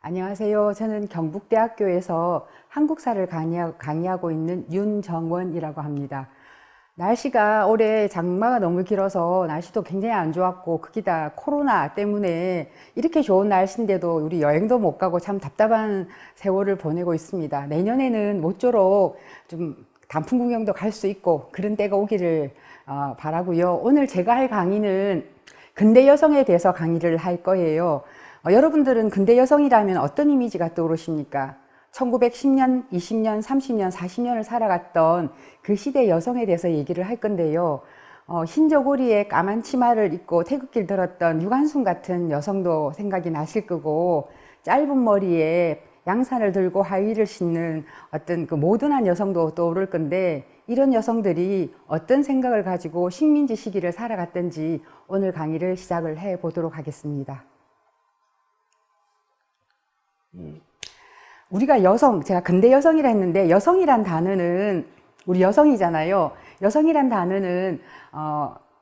안녕하세요. 저는 경북대학교에서 한국사를 강의하고 있는 윤정원이라고 합니다. 날씨가 올해 장마가 너무 길어서 날씨도 굉장히 안 좋았고, 거기다 코로나 때문에 이렇게 좋은 날씨인데도 우리 여행도 못 가고 참 답답한 세월을 보내고 있습니다. 내년에는 모쪼록 좀 단풍 구경도 갈 수 있고 그런 때가 오기를 바라고요. 오늘 제가 할 강의는 근대 여성에 대해서 강의를 할 거예요. 여러분들은 근대 여성이라면 어떤 이미지가 떠오르십니까? 1910년, 20년, 30년, 40년을 살아갔던 그 시대 여성에 대해서 얘기를 할 건데요. 흰 저고리에 까만 치마를 입고 태극기를 들었던 유관순 같은 여성도 생각이 나실 거고, 짧은 머리에 양산을 들고 하의를 신는 어떤 그 모던한 여성도 떠오를 건데, 이런 여성들이 어떤 생각을 가지고 식민지 시기를 살아갔던지 오늘 강의를 시작을 해 보도록 하겠습니다. 우리가 여성, 제가 근대 여성이라 했는데, 여성이란 단어는 우리 여성이잖아요. 여성이란 단어는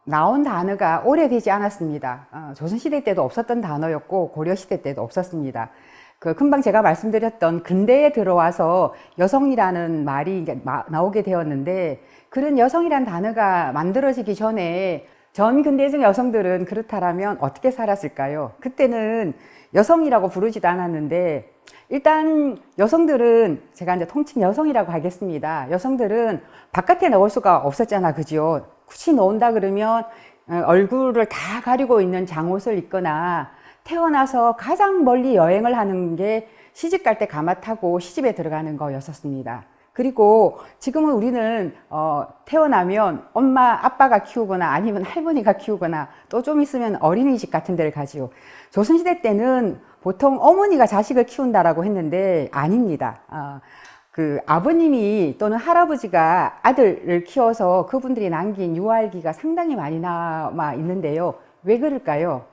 나온 단어가 오래되지 않았습니다. 조선시대 때도 없었던 단어였고 고려시대 때도 없었습니다. 금방 제가 말씀드렸던 근대에 들어와서 여성이라는 말이 이제 나오게 되었는데, 그런 여성이란 단어가 만들어지기 전에 전 근대적 여성들은 그렇다면 어떻게 살았을까요? 그때는 여성이라고 부르지도 않았는데, 일단 여성들은, 제가 이제 통칭 여성이라고 하겠습니다. 여성들은 바깥에 나올 수가 없었잖아, 그죠? 굳이 나온다 그러면 얼굴을 다 가리고 있는 장옷을 입거나, 태어나서 가장 멀리 여행을 하는 게 시집 갈 때 가마 타고 시집에 들어가는 거였었습니다. 그리고 지금은 우리는 태어나면 엄마 아빠가 키우거나 아니면 할머니가 키우거나 또 좀 있으면 어린이집 같은 데를 가지요. 조선시대 때는 보통 어머니가 자식을 키운다라고 했는데 아닙니다. 아버님이 또는 할아버지가 아들을 키워서 그분들이 남긴 유아기가 상당히 많이 남아 있는데요. 왜 그럴까요?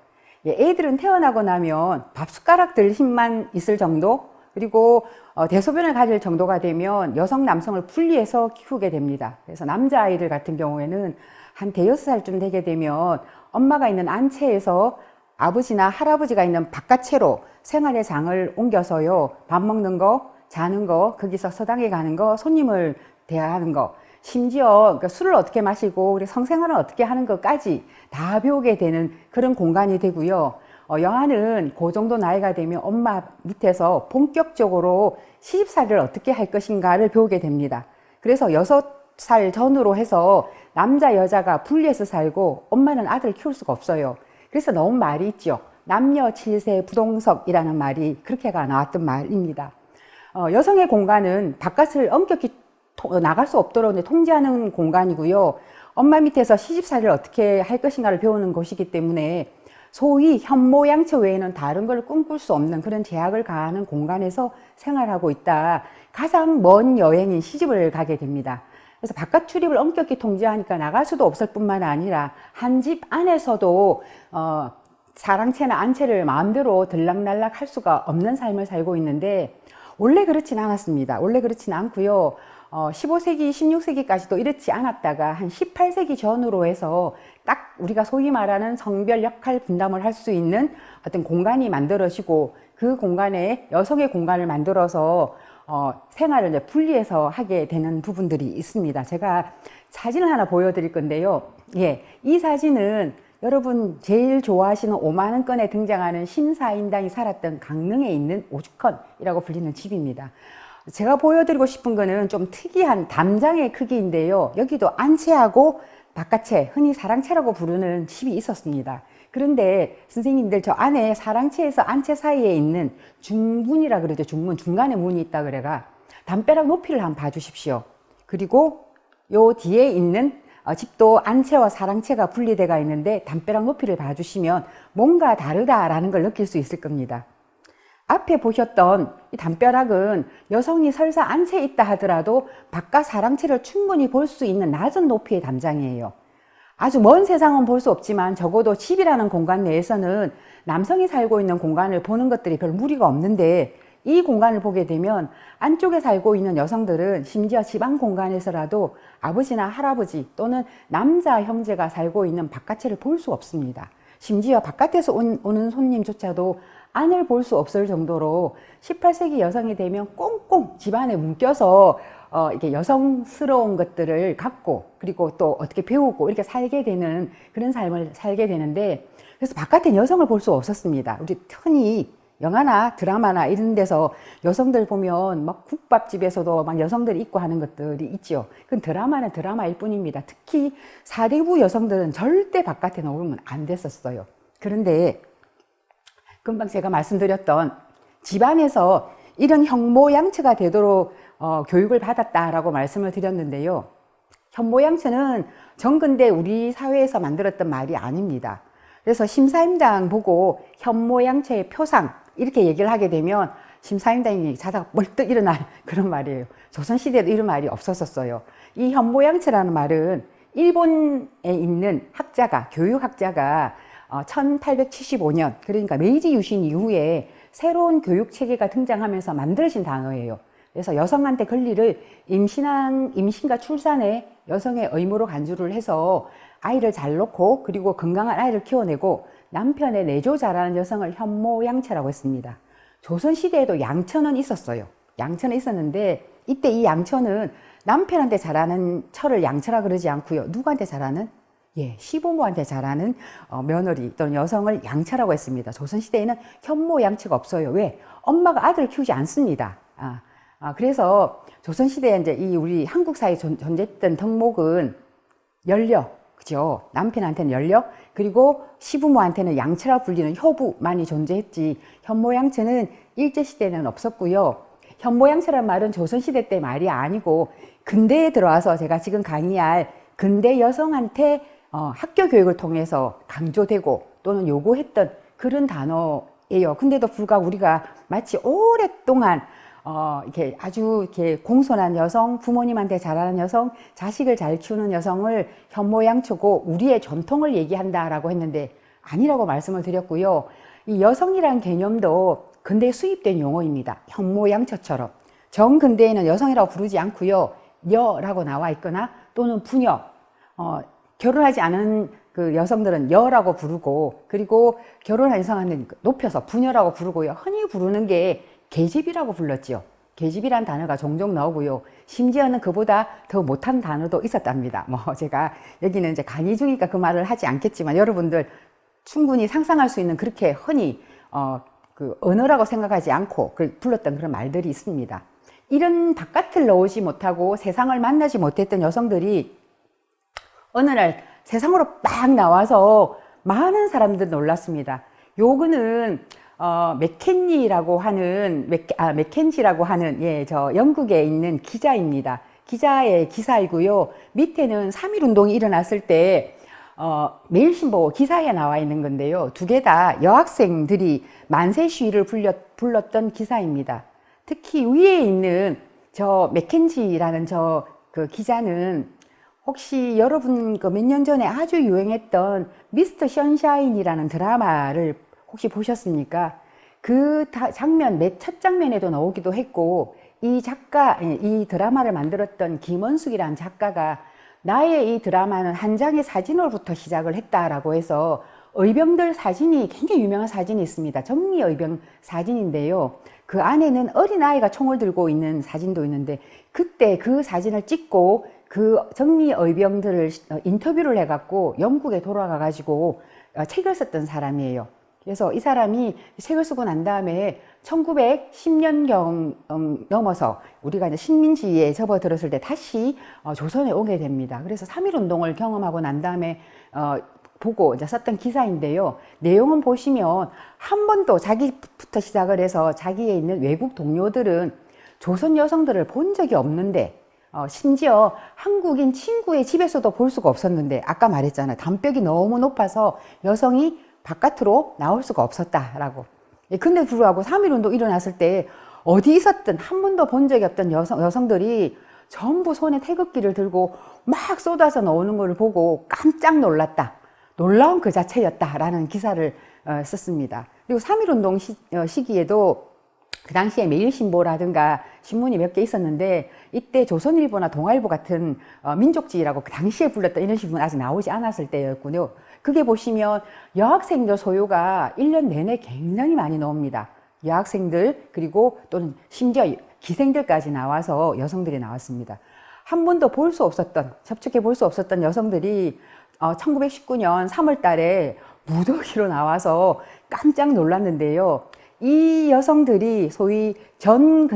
애들은 태어나고 나면 밥숟가락 들 힘만 있을 정도, 그리고 대소변을 가질 정도가 되면 여성 남성을 분리해서 키우게 됩니다. 그래서 남자아이들 같은 경우에는 한 대여섯 살쯤 되게 되면 엄마가 있는 안채에서 아버지나 할아버지가 있는 바깥채로 생활의 장을 옮겨서요, 밥 먹는 거, 자는 거, 거기서 서당에 가는 거, 손님을 대하는 거, 심지어 술을 어떻게 마시고 우리 성생활을 어떻게 하는 것까지 다 배우게 되는 그런 공간이 되고요. 여아는 그 정도 나이가 되면 엄마 밑에서 본격적으로 시집살이를 어떻게 할 것인가를 배우게 됩니다. 그래서 6살 전후로 해서 남자 여자가 분리해서 살고 엄마는 아들을 키울 수가 없어요. 그래서 나온 말이 있죠. 남녀 칠세 부동석이라는 말이 그렇게가 나왔던 말입니다. 여성의 공간은 바깥을 엄격히 나갈 수 없도록 통제하는 공간이고요. 엄마 밑에서 시집살이를 어떻게 할 것인가를 배우는 곳이기 때문에 소위 현모양처 외에는 다른 걸 꿈꿀 수 없는 그런 제약을 가하는 공간에서 생활하고 있다. 가장 먼 여행인 시집을 가게 됩니다. 그래서 바깥 출입을 엄격히 통제하니까 나갈 수도 없을 뿐만 아니라 한 집 안에서도 사랑채나 안채를 마음대로 들락날락 할 수가 없는 삶을 살고 있는데, 원래 그렇진 않았습니다. 원래 그렇진 않고요. 15세기, 16세기까지도 이렇지 않았다가 한 18세기 전후로 해서 딱 우리가 소위 말하는 성별 역할 분담을 할 수 있는 어떤 공간이 만들어지고, 그 공간에 여성의 공간을 만들어서 생활을 이제 분리해서 하게 되는 부분들이 있습니다. 제가 사진을 하나 보여드릴 건데요. 이 사진은 여러분 제일 좋아하시는 5만 원권에 등장하는 심사인당이 살았던 강릉에 있는 오죽헌이라고 불리는 집입니다. 제가 보여드리고 싶은 거는 좀 특이한 담장의 크기인데요. 여기도 안채하고 바깥채, 흔히 사랑채라고 부르는 집이 있었습니다. 그런데 선생님들, 저 안에 사랑채에서 안채 사이에 있는 중문이라 그러죠. 중문, 중간에 문이 있다 그래가 담벼락 높이를 한번 봐주십시오. 그리고 요 뒤에 있는 집도 안채와 사랑채가 분리되어 있는데 담벼락 높이를 봐주시면 뭔가 다르다라는 걸 느낄 수 있을 겁니다. 앞에 보셨던 이 담벼락은 여성이 설사 안채에 있다 하더라도 바깥 사랑채를 충분히 볼 수 있는 낮은 높이의 담장이에요. 아주 먼 세상은 볼 수 없지만 적어도 집이라는 공간 내에서는 남성이 살고 있는 공간을 보는 것들이 별 무리가 없는데, 이 공간을 보게 되면 안쪽에 살고 있는 여성들은 심지어 집안 공간에서라도 아버지나 할아버지 또는 남자 형제가 살고 있는 바깥채를 볼 수 없습니다. 심지어 바깥에서 오는 손님조차도 안을 볼 수 없을 정도로 18세기 여성이 되면 꽁꽁 집안에 묶여서 이렇게 여성스러운 것들을 갖고 그리고 또 어떻게 배우고 이렇게 살게 되는 그런 삶을 살게 되는데, 그래서 바깥엔 여성을 볼 수 없었습니다. 우리 흔히 영화나 드라마나 이런 데서 여성들 보면 막 국밥집에서도 막 여성들이 입고 하는 것들이 있죠. 그건 드라마는 드라마일 뿐입니다. 특히 사대부 여성들은 절대 바깥에 나오면 안 됐었어요. 그런데 금방 제가 말씀드렸던 집안에서 이런 형모양처가 되도록 교육을 받았다라고 말씀을 드렸는데요. 현모양처는 정근대 우리 사회에서 만들었던 말이 아닙니다. 그래서 심사임당 보고 현모양처의 표상 이렇게 얘기를 하게 되면 심사임당이 자다가 벌떡 일어날 그런 말이에요. 조선시대에도 이런 말이 없었어요. 이 현모양처라는 말은 일본에 있는 학자가, 교육학자가 1875년, 그러니까 메이지 유신 이후에 새로운 교육 체계가 등장하면서 만들어진 단어예요. 그래서 여성한테 권리를 임신과 출산에 여성의 의무로 간주를 해서 아이를 잘 놓고 그리고 건강한 아이를 키워내고 남편의 내조 잘하는 여성을 현모양처라고 했습니다. 조선시대에도 양처는 있었어요. 양처는 있었는데 이때 이 양처는 남편한테 잘하는 처를 양처라 그러지 않고요. 누구한테 잘하는? 시부모한테 잘하는 며느리 또는 여성을 양처라고 했습니다. 조선시대에는 현모양처가 없어요. 왜? 엄마가 아들을 키우지 않습니다. 그래서 조선시대에 이제 이 우리 한국 사회에 존재했던 덕목은 연력, 그죠? 남편한테는 연력, 그리고 시부모한테는 양처라 불리는 효부만이 존재했지, 현모양처는 일제시대에는 없었고요. 현모양처란 말은 조선시대 때 말이 아니고 근대에 들어와서 제가 지금 강의할 근대 여성한테 학교 교육을 통해서 강조되고 또는 요구했던 그런 단어예요. 근데도 불구하고 우리가 마치 오랫동안 이렇게 아주 이렇게 공손한 여성, 부모님한테 잘하는 여성, 자식을 잘 키우는 여성을 현모양처고 우리의 전통을 얘기한다라고 했는데 아니라고 말씀을 드렸고요. 이 여성이라는 개념도 근대에 수입된 용어입니다. 현모양처처럼. 정근대에는 여성이라고 부르지 않고요. 여라고 나와 있거나 또는 부녀, 결혼하지 않은 그 여성들은 여라고 부르고, 그리고 결혼한 여성한테는 높여서 부녀라고 부르고요. 흔히 부르는 게 계집이라고 불렀죠. 계집이란 단어가 종종 나오고요. 심지어는 그보다 더 못한 단어도 있었답니다. 제가 여기는 이제 강의 중이니까 그 말을 하지 않겠지만 여러분들 충분히 상상할 수 있는 그렇게 흔히 그 언어라고 생각하지 않고 불렀던 그런 말들이 있습니다. 이런 바깥을 나오지 못하고 세상을 만나지 못했던 여성들이 어느 날 세상으로 딱 나와서 많은 사람들 놀랐습니다. 요거는 맥켄지라고 하는 저 영국에 있는 기자입니다. 기자의 기사이고요. 밑에는 3.1운동이 일어났을 때 매일신보 기사에 나와 있는 건데요. 두 개 다 여학생들이 만세 시위를 불렀던 기사입니다. 특히 위에 있는 저 맥켄지라는 그 기자는 혹시 여러분 몇 년 전에 아주 유행했던 미스터 션샤인이라는 드라마를 혹시 보셨습니까? 그 장면, 첫 장면에도 나오기도 했고, 이 드라마를 만들었던 김원숙이라는 작가가 나의 이 드라마는 한 장의 사진으로부터 시작을 했다라고 해서 의병들 사진이 굉장히 유명한 사진이 있습니다. 정리의병 사진인데요. 그 안에는 어린아이가 총을 들고 있는 사진도 있는데, 그때 그 사진을 찍고 그 정리의병들을 인터뷰를 해갖고 영국에 돌아가가지고 책을 썼던 사람이에요. 그래서 이 사람이 책을 쓰고 난 다음에 1910년경 넘어서 우리가 이제 식민지에 접어들었을 때 다시 조선에 오게 됩니다. 그래서 3.1운동을 경험하고 난 다음에 보고 이제 썼던 기사인데요. 내용은 보시면 한 번도 자기부터 시작을 해서 자기에 있는 외국 동료들은 조선 여성들을 본 적이 없는데, 심지어 한국인 친구의 집에서도 볼 수가 없었는데, 아까 말했잖아요. 담벽이 너무 높아서 여성이 바깥으로 나올 수가 없었다라고. 근데 불구하고 3.1운동 일어났을 때 어디 있었든 한 번도 본 적이 없던 여성들이 전부 손에 태극기를 들고 막 쏟아서 나오는 걸 보고 깜짝 놀랐다. 놀라운 그 자체였다라는 기사를 썼습니다. 그리고 3.1운동 시기에도 그 당시에 매일신보라든가 신문이 몇 개 있었는데 이때 조선일보나 동아일보 같은 민족지라고 그 당시에 불렸던 이런 신문 아직 나오지 않았을 때였군요. 그게 보시면 여학생들 소요가 1년 내내 굉장히 많이 나옵니다. 여학생들 그리고 또는 심지어 기생들까지 나와서 여성들이 나왔습니다. 한 번도 볼 수 없었던, 접촉해 볼 수 없었던 여성들이 1919년 3월 달에 무더기로 나와서 깜짝 놀랐는데요. 이 여성들이 소위 전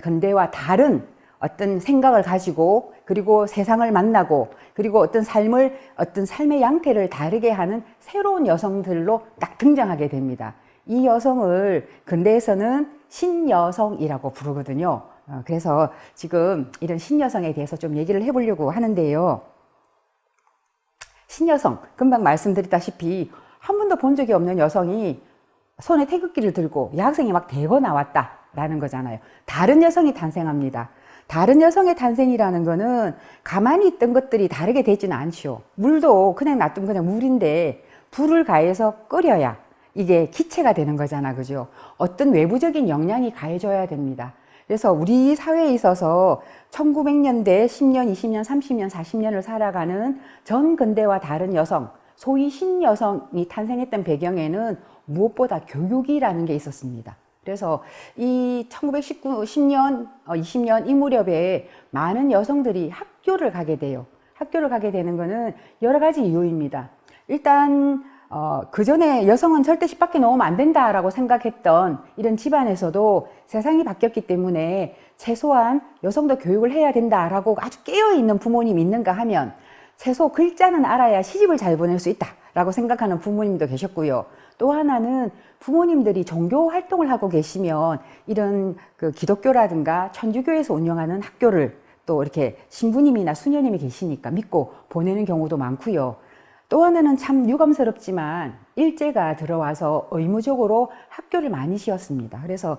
근대와 다른 어떤 생각을 가지고 그리고 세상을 만나고 그리고 어떤 삶의 양태를 다르게 하는 새로운 여성들로 딱 등장하게 됩니다. 이 여성을 근대에서는 신여성이라고 부르거든요. 그래서 지금 이런 신여성에 대해서 좀 얘기를 해보려고 하는데요. 신여성, 금방 말씀드렸다시피 한 번도 본 적이 없는 여성이 손에 태극기를 들고 여학생이 막 대거 나왔다라는 거잖아요. 다른 여성이 탄생합니다. 다른 여성의 탄생이라는 거는 가만히 있던 것들이 다르게 되지는 않죠. 물도 그냥 놔두면 그냥 물인데 불을 가해서 끓여야 이게 기체가 되는 거잖아, 그죠? 어떤 외부적인 영향이 가해져야 됩니다. 그래서 우리 사회에 있어서 1900년대 10년, 20년, 30년, 40년을 살아가는 전 근대와 다른 여성, 소위 신여성이 탄생했던 배경에는 무엇보다 교육이라는 게 있었습니다. 그래서 이 1919, 10년, 20년 이 무렵에 많은 여성들이 학교를 가게 돼요. 학교를 가게 되는 거는 여러 가지 이유입니다. 일단 그 전에 여성은 절대 집 밖에 나오면 안 된다라고 생각했던 이런 집안에서도 세상이 바뀌었기 때문에 최소한 여성도 교육을 해야 된다라고 아주 깨어있는 부모님이 있는가 하면 최소 글자는 알아야 시집을 잘 보낼 수 있다라고 생각하는 부모님도 계셨고요. 또 하나는 부모님들이 종교 활동을 하고 계시면 이런 그 기독교라든가 천주교에서 운영하는 학교를 또 이렇게 신부님이나 수녀님이 계시니까 믿고 보내는 경우도 많고요. 또 하나는 참 유감스럽지만 일제가 들어와서 의무적으로 학교를 많이 쉬었습니다. 그래서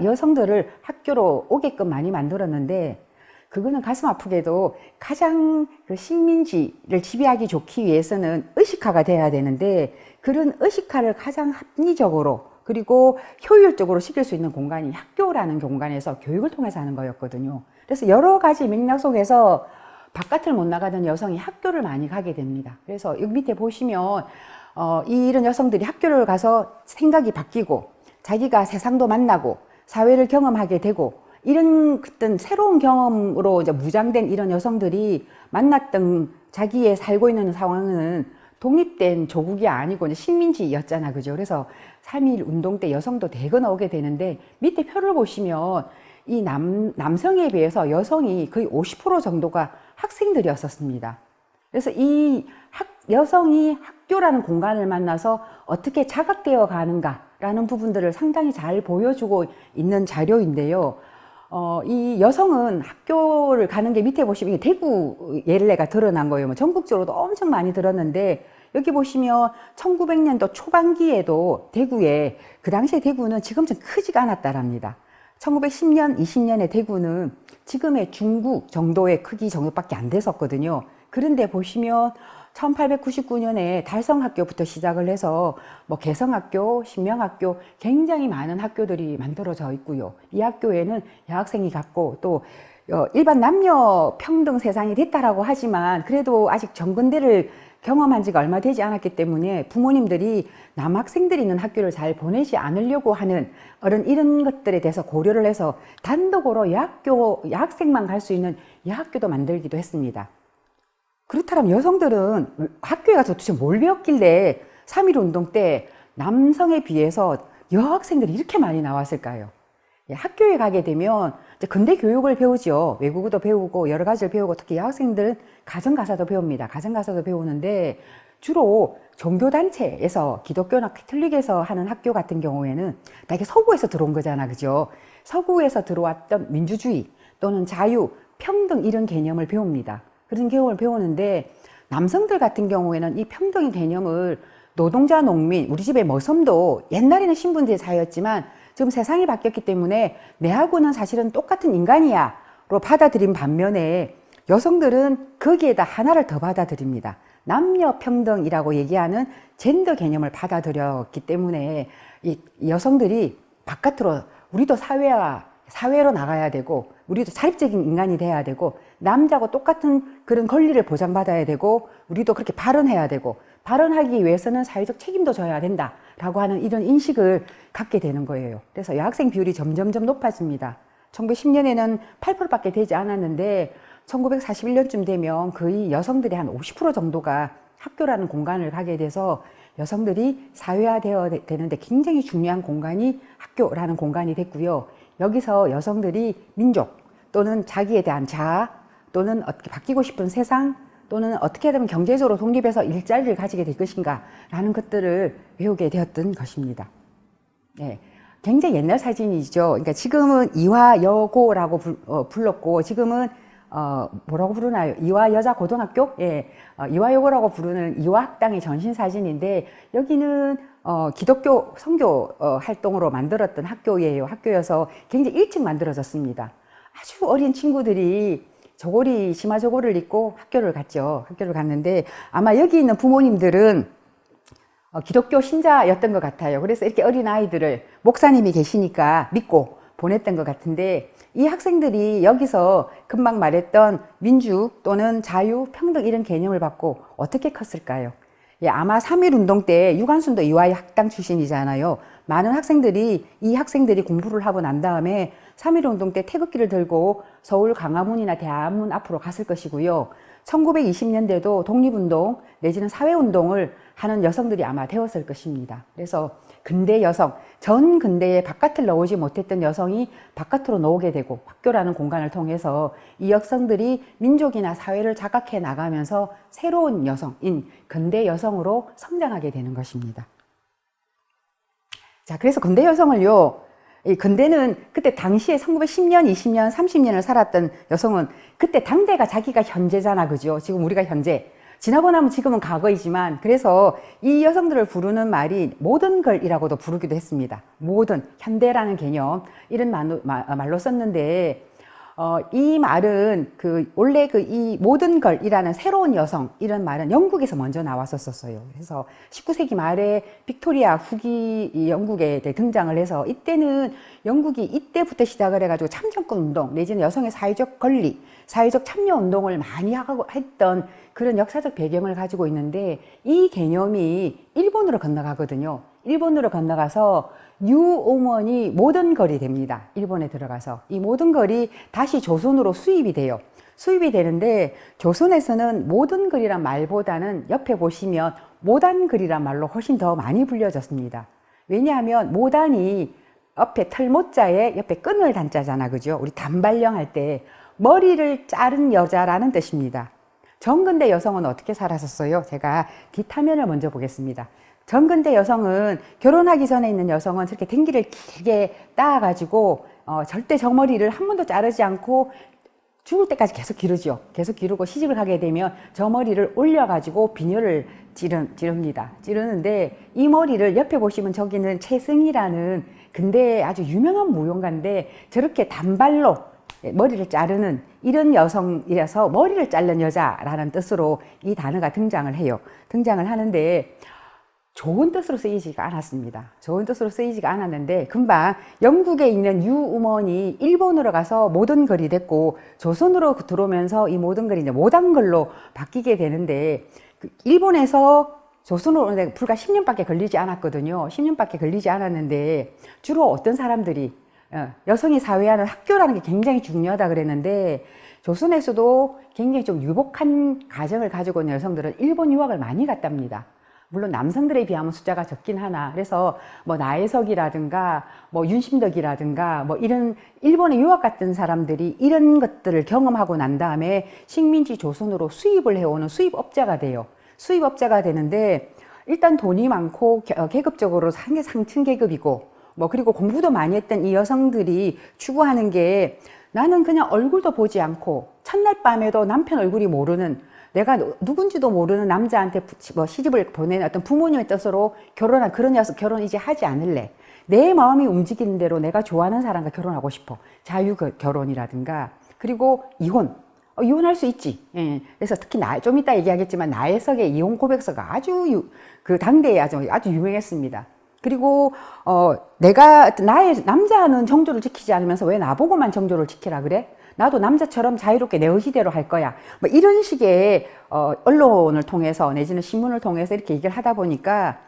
여성들을 학교로 오게끔 많이 만들었는데 그거는 가슴 아프게도 가장 그 식민지를 지배하기 좋기 위해서는 의식화가 돼야 되는데 그런 의식화를 가장 합리적으로 그리고 효율적으로 시킬 수 있는 공간이 학교라는 공간에서 교육을 통해서 하는 거였거든요. 그래서 여러 가지 맥락 속에서 바깥을 못 나가던 여성이 학교를 많이 가게 됩니다. 그래서 여기 밑에 보시면 이런 여성들이 학교를 가서 생각이 바뀌고 자기가 세상도 만나고 사회를 경험하게 되고 이런 어떤 새로운 경험으로 이제 무장된 이런 여성들이 만났던 자기의 살고 있는 상황은 독립된 조국이 아니고 이제 식민지였잖아, 그죠? 그래서 3.1 운동 때 여성도 대거 나오게 되는데 밑에 표를 보시면 이 남성에 비해서 여성이 거의 50% 정도가 학생들이었었습니다. 그래서 이 여성이 학교라는 공간을 만나서 어떻게 자각되어 가는가라는 부분들을 상당히 잘 보여주고 있는 자료인데요. 이 여성은 학교를 가는 게 밑에 보시면 대구 예례가 드러난 거예요. 뭐 전국적으로도 엄청 많이 들었는데 여기 보시면 1900년도 초반기에도 대구에 그 당시에 대구는 지금처럼 크지가 않았다랍니다. 1910년, 20년에 대구는 지금의 중구 정도의 크기 정도밖에 안 됐었거든요. 그런데 보시면 1899년에 달성학교부터 시작을 해서 뭐 개성학교, 신명학교 굉장히 많은 학교들이 만들어져 있고요. 이 학교에는 여학생이 갔고 또 일반 남녀 평등 세상이 됐다라고 하지만 그래도 아직 정근대를 경험한 지가 얼마 되지 않았기 때문에 부모님들이 남학생들이 있는 학교를 잘 보내지 않으려고 하는 이런 것들에 대해서 고려를 해서 단독으로 여학생만 갈 수 있는 여학교도 만들기도 했습니다. 그렇다면 여성들은 학교에 가서 도대체 뭘 배웠길래 3.1 운동 때 남성에 비해서 여학생들이 이렇게 많이 나왔을까요? 학교에 가게 되면 이제 근대 교육을 배우죠. 외국어도 배우고 여러 가지를 배우고 특히 여학생들은 가정가사도 배웁니다. 가정가사도 배우는데 주로 종교단체에서 기독교나 카톨릭에서 하는 학교 같은 경우에는 다 이게 서구에서 들어온 거잖아, 그죠? 서구에서 들어왔던 민주주의 또는 자유, 평등 이런 개념을 배웁니다. 그런 경험을 배우는데 남성들 같은 경우에는 이 평등의 개념을 노동자, 농민, 우리 집의 머섬도 옛날에는 신분제의 사회였지만 지금 세상이 바뀌었기 때문에 내하고는 사실은 똑같은 인간이야 로 받아들인 반면에 여성들은 거기에다 하나를 더 받아들입니다. 남녀 평등이라고 얘기하는 젠더 개념을 받아들였기 때문에 이 여성들이 바깥으로 우리도 사회로 나가야 되고 우리도 자립적인 인간이 돼야 되고 남자하고 똑같은 그런 권리를 보장받아야 되고 우리도 그렇게 발언해야 되고 발언하기 위해서는 사회적 책임도 져야 된다라고 하는 이런 인식을 갖게 되는 거예요. 그래서 여학생 비율이 점점점 높아집니다. 1910년에는 8%밖에 되지 않았는데 1941년쯤 되면 거의 여성들이 한 50% 정도가 학교라는 공간을 가게 돼서 여성들이 사회화되어야 되는데 굉장히 중요한 공간이 학교라는 공간이 됐고요. 여기서 여성들이 민족 또는 자기에 대한 자아 또는 어떻게 바뀌고 싶은 세상 또는 어떻게 하면 경제적으로 독립해서 일자리를 가지게 될 것인가 라는 것들을 배우게 되었던 것입니다. 네, 굉장히 옛날 사진이죠. 그러니까 지금은 이화여고라고 불렀고 지금은 뭐라고 부르나요? 이화여자고등학교? 예, 이화여고라고 부르는 이화학당의 전신 사진인데 여기는 기독교 선교 활동으로 만들었던 학교예요. 학교여서 굉장히 일찍 만들어졌습니다. 아주 어린 친구들이 저고리, 치마 저고리를 입고 학교를 갔죠. 학교를 갔는데 아마 여기 있는 부모님들은 기독교 신자였던 것 같아요. 그래서 이렇게 어린 아이들을 목사님이 계시니까 믿고 보냈던 것 같은데 이 학생들이 여기서 금방 말했던 민주 또는 자유, 평등 이런 개념을 받고 어떻게 컸을까요? 예, 아마 3.1운동 때 유관순도 이화여학당 출신이잖아요. 많은 학생들이 이 학생들이 공부를 하고 난 다음에 3.1운동 때 태극기를 들고 서울 광화문이나 대한문 앞으로 갔을 것이고요. 1920년대도 독립운동 내지는 사회운동을 하는 여성들이 아마 되었을 것입니다. 그래서 근대 여성, 전 근대에 바깥을 나오지 못했던 여성이 바깥으로 나오게 되고 학교라는 공간을 통해서 이 여성들이 민족이나 사회를 자각해 나가면서 새로운 여성인 근대 여성으로 성장하게 되는 것입니다. 자, 그래서 근대 여성을요, 이 근대는 그때 당시에 1910년, 20년, 30년을 살았던 여성은 그때 당대가 자기가 현재잖아, 그죠? 지금 우리가 현재. 지나고 나면 지금은 과거이지만 그래서 이 여성들을 부르는 말이 모든 걸이라고도 부르기도 했습니다. 모든, 현대라는 개념 이런 말로 썼는데 이 말은 원래 이 모든 걸이라는 새로운 여성 이런 말은 영국에서 먼저 나왔었어요. 그래서 19세기 말에 빅토리아 후기 영국에 등장을 해서 이때는 영국이 이때부터 시작을 해가지고 참정권 운동 내지는 여성의 사회적 권리, 사회적 참여 운동을 많이 하고 했던 그런 역사적 배경을 가지고 있는데 이 개념이 일본으로 건너가거든요. 일본으로 건너가서 뉴우먼이 모던 걸이 됩니다. 일본에 들어가서 이 모던 걸이 다시 조선으로 수입이 돼요. 수입이 되는데 조선에서는 모던 걸이란 말보다는 옆에 보시면 모단 걸이란 말로 훨씬 더 많이 불려졌습니다. 왜냐하면 모단이 옆에 털모자에 옆에 끈을 단자잖아, 그죠? 우리 단발령 할 때 머리를 자른 여자라는 뜻입니다. 정근대 여성은 어떻게 살았었어요? 제가 뒷화면을 먼저 보겠습니다. 정근대 여성은 결혼하기 전에 있는 여성은 저렇게 댕기를 길게 따가지고 절대 저 머리를 한 번도 자르지 않고 죽을 때까지 계속 기르죠. 계속 기르고 시집을 가게 되면 저 머리를 올려가지고 비녀를 찌릅니다. 찌르는데 이 머리를 옆에 보시면 저기는 최승희라는 근대의 아주 유명한 무용가인데 저렇게 단발로 머리를 자르는 이런 여성이라서 머리를 자른 여자라는 뜻으로 이 단어가 등장을 해요. 등장을 하는데 좋은 뜻으로 쓰이지가 않았습니다. 좋은 뜻으로 쓰이지가 않았는데 금방 영국에 있는 뉴우먼이 일본으로 가서 모던 걸이 됐고 조선으로 들어오면서 이 모던 걸이 이제 모단걸로 바뀌게 되는데 일본에서 조선으로 오는데 불과 10년밖에 걸리지 않았거든요. 10년밖에 걸리지 않았는데 주로 어떤 사람들이 여성이 사회하는 학교라는 게 굉장히 중요하다 그랬는데 조선에서도 굉장히 좀 유복한 가정을 가지고 있는 여성들은 일본 유학을 많이 갔답니다. 물론 남성들에 비하면 숫자가 적긴 하나 그래서 뭐 나혜석이라든가 뭐 윤심덕이라든가 뭐 이런 일본에 유학 갔던 사람들이 이런 것들을 경험하고 난 다음에 식민지 조선으로 수입을 해오는 수입업자가 돼요. 수입업자가 되는데 일단 돈이 많고 계급적으로 상층 계급이고 뭐 그리고 공부도 많이 했던 이 여성들이 추구하는 게 나는 그냥 얼굴도 보지 않고 첫날 밤에도 남편 얼굴이 모르는 내가 누군지도 모르는 남자한테 뭐 시집을 보내는 어떤 부모님의 뜻으로 결혼한 그런 여성 결혼 이제 하지 않을래. 내 마음이 움직이는 대로 내가 좋아하는 사람과 결혼하고 싶어. 자유 결혼이라든가 그리고 이혼할 수 있지. 예. 그래서 특히 좀 이따 얘기하겠지만 나혜석의 이혼 고백서가 아주 그 당대에 아주 유명했습니다. 그리고 내가 나의 남자는 정조를 지키지 않으면서 왜 나보고만 정조를 지키라 그래? 나도 남자처럼 자유롭게 내 의지대로 할 거야. 뭐 이런 식의 언론을 통해서 내지는 신문을 통해서 이렇게 얘기를 하다 보니까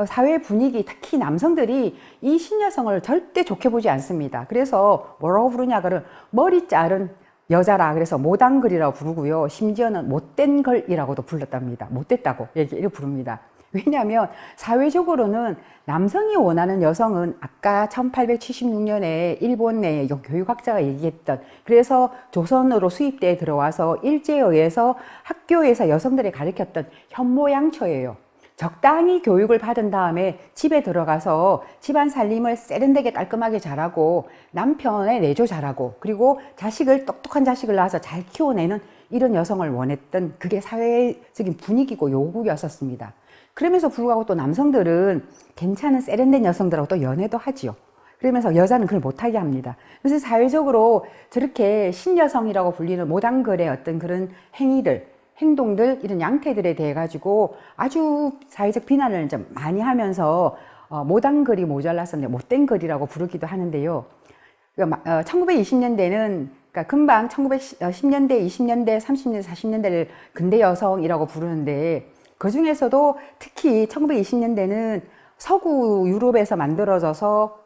사회 분위기, 특히 남성들이 이 신여성을 절대 좋게 보지 않습니다. 그래서 뭐라고 부르냐 그러면 머리 자른 여자라 그래서 모단글이라고 부르고요. 심지어는 못된 걸이라고도 불렀답니다. 못됐다고 이렇게 부릅니다. 왜냐하면 사회적으로는 남성이 원하는 여성은 아까 1876년에 일본의 교육학자가 얘기했던, 그래서 조선으로 수입대에 들어와서 일제에 의해서 학교에서 여성들이 가르쳤던 현모양처예요. 적당히 교육을 받은 다음에 집에 들어가서 집안 살림을 세련되게 깔끔하게 잘하고 남편의 내조 잘하고 그리고 자식을 똑똑한 자식을 낳아서 잘 키워내는 이런 여성을 원했던, 그게 사회적인 분위기고 요구였었습니다. 그러면서 불구하고 또 남성들은 괜찮은 세련된 여성들하고 또 연애도 하지요. 그러면서 여자는 그걸 못하게 합니다. 그래서 사회적으로 저렇게 신여성이라고 불리는 모단글의 어떤 그런 행위들, 행동들, 이런 양태들에 대해 가지고 아주 사회적 비난을 좀 많이 하면서 모단글이 모자랐었는데 못된 글이라고 부르기도 하는데요. 1920년대는 그러니까 금방 1910년대, 20년대, 30년대, 40년대를 근대 여성이라고 부르는데, 그 중에서도 특히 1920년대는 서구 유럽에서 만들어져서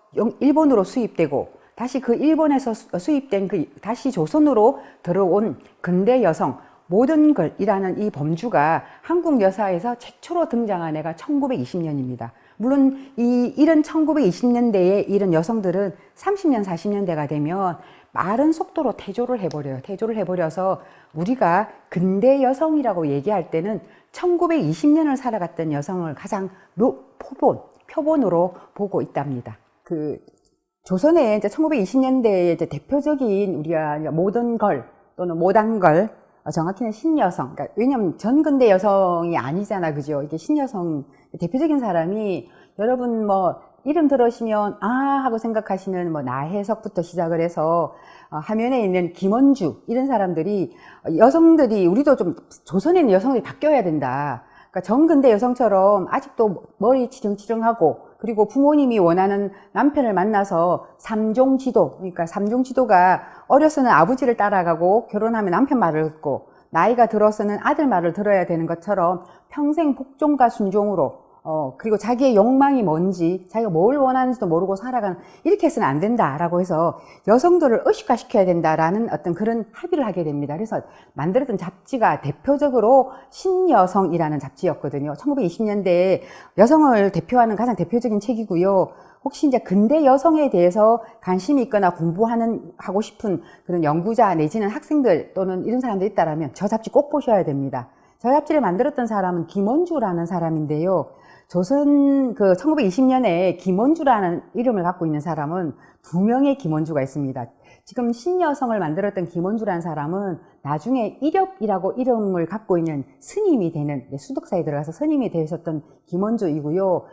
일본으로 수입되고 다시 그 일본에서 수입된 다시 조선으로 들어온 근대 여성 모던걸이라는 이 범주가 한국 여사에서 최초로 등장한 해가 1920년입니다. 물론 이런 1920년대에 이런 여성들은 30년, 40년대가 되면 빠른 속도로 태조를 해버려요. 태조를 해버려서 우리가 근대 여성이라고 얘기할 때는 1920년을 살아갔던 여성을 가장 표본으로 보고 있답니다. 조선의 이제 1920년대의 이제 대표적인 우리가 모던걸 또는 모단걸, 정확히는 신여성. 그러니까 왜냐면 전근대 여성이 아니잖아, 그죠? 이게 신여성 대표적인 사람이, 여러분 뭐 이름 들으시면 아 하고 생각하시는 뭐 나혜석부터 시작을 해서 화면에 있는 김원주, 이런 사람들이, 여성들이, 우리도 좀 조선에는 여성들이 바뀌어야 된다. 그러니까 전근대 여성처럼 아직도 머리 치렁치렁하고, 그리고 부모님이 원하는 남편을 만나서 삼종지도, 그러니까 삼종지도가 어려서는 아버지를 따라가고 결혼하면 남편 말을 듣고 나이가 들어서는 아들 말을 들어야 되는 것처럼 평생 복종과 순종으로, 그리고 자기의 욕망이 뭔지, 자기가 뭘 원하는지도 모르고 살아가는, 이렇게 해서는 안 된다라고 해서 여성들을 의식화시켜야 된다라는 어떤 그런 합의를 하게 됩니다. 그래서 만들었던 잡지가 대표적으로 신여성이라는 잡지였거든요. 1920년대에 여성을 대표하는 가장 대표적인 책이고요. 혹시 이제 근대 여성에 대해서 관심이 있거나 하고 싶은 그런 연구자 내지는 학생들 또는 이런 사람들이 있다라면 저 잡지 꼭 보셔야 됩니다. 저 잡지를 만들었던 사람은 김원주라는 사람인데요. 조선 1920년에 김원주라는 이름을 갖고 있는 사람은 2명의 김원주가 있습니다. 지금 신여성을 만들었던 김원주라는 사람은 나중에 이렵이라고 이름을 갖고 있는 스님이 되는, 수덕사에 들어가서 스님이 되셨던 김원주이고요.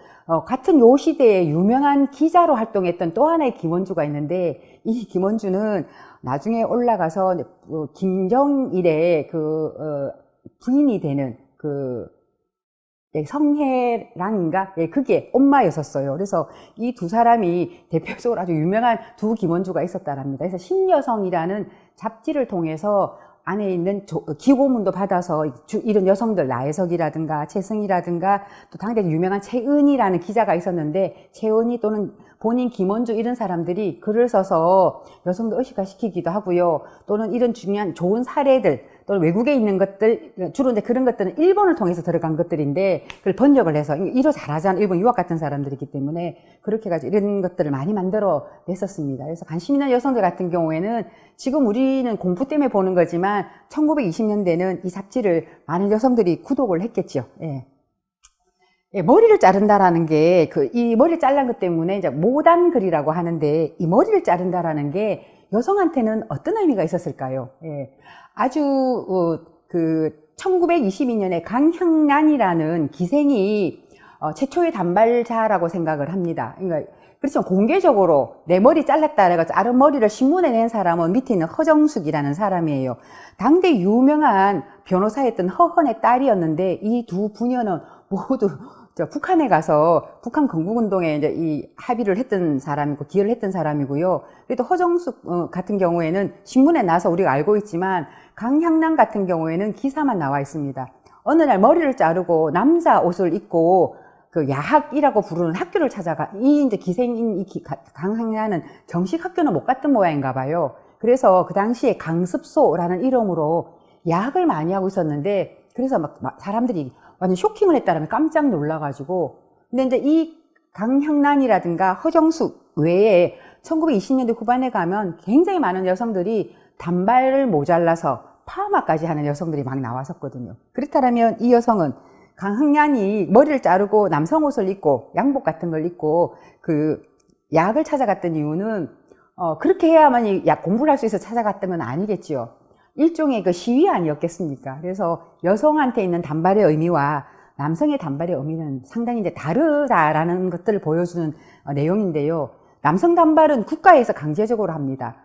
같은 요 시대에 유명한 기자로 활동했던 또 하나의 김원주가 있는데, 이 김원주는 나중에 올라가서 김정일의 부인이 되는 성혜랑인가? 그게 엄마였었어요. 그래서 이 두 사람이 대표적으로 아주 유명한 두 김원주가 있었다랍니다. 그래서 신여성이라는 잡지를 통해서 안에 있는 기고문도 받아서 이런 여성들, 나혜석이라든가 최승희라든가 또 당대 유명한 최은희라는 기자가 있었는데, 최은희 또는 본인 김원주 이런 사람들이 글을 써서 여성들 의식화시키기도 하고요. 또는 이런 중요한 좋은 사례들, 또는 외국에 있는 것들, 주로 이제 그런 것들은 일본을 통해서 들어간 것들인데 그걸 번역을 해서, 이로 잘하잖아, 일본 유학 같은 사람들이기 때문에 그렇게 해가지고 이런 것들을 많이 만들어 냈었습니다. 그래서 관심 있는 여성들 같은 경우에는 지금 우리는 공부 때문에 보는 거지만 1920년대는 이 잡지를 많은 여성들이 구독을 했겠죠. 예. 머리를 자른다라는 게, 이 머리를 잘란 것 때문에 이제 모단글이라고 하는데, 이 머리를 자른다라는 게 여성한테는 어떤 의미가 있었을까요? 예. 아주, 1922년에 강형란이라는 기생이, 최초의 단발자라고 생각을 합니다. 그러니까, 그렇죠. 공개적으로 내 머리 잘랐다 그래가지고 자른 머리를 신문에 낸 사람은 밑에 있는 허정숙이라는 사람이에요. 당대 유명한 변호사였던 허헌의 딸이었는데, 이 두 부녀는 모두 저 북한에 가서 북한 건국운동에 이제 이 합의를 했던 사람이고 기여를 했던 사람이고요. 그래도 허정숙 같은 경우에는 신문에 나서 우리가 알고 있지만 강향란 같은 경우에는 기사만 나와 있습니다. 어느 날 머리를 자르고 남자 옷을 입고 그 야학이라고 부르는 학교를 찾아가, 이 이제 기생인 이 강향란은 정식 학교는 못 갔던 모양인가 봐요. 그래서 그 당시에 강습소라는 이름으로 야학을 많이 하고 있었는데, 그래서 막 사람들이 완전 쇼킹을 했다라면 깜짝 놀라가지고. 근데 이제 이 강향란이라든가 허정숙 외에 1920년대 후반에 가면 굉장히 많은 여성들이 단발을 모자라서 파마까지 하는 여성들이 막 나왔었거든요. 그렇다면 이 여성은 강향란이 머리를 자르고 남성 옷을 입고 양복 같은 걸 입고 그 약을 찾아갔던 이유는 그렇게 해야만 약 공부를 할 수 있어서 찾아갔던 건 아니겠지요. 일종의 그 시위 아니었겠습니까? 그래서 여성한테 있는 단발의 의미와 남성의 단발의 의미는 상당히 이제 다르다라는 것들을 보여주는 내용인데요. 남성 단발은 국가에서 강제적으로 합니다.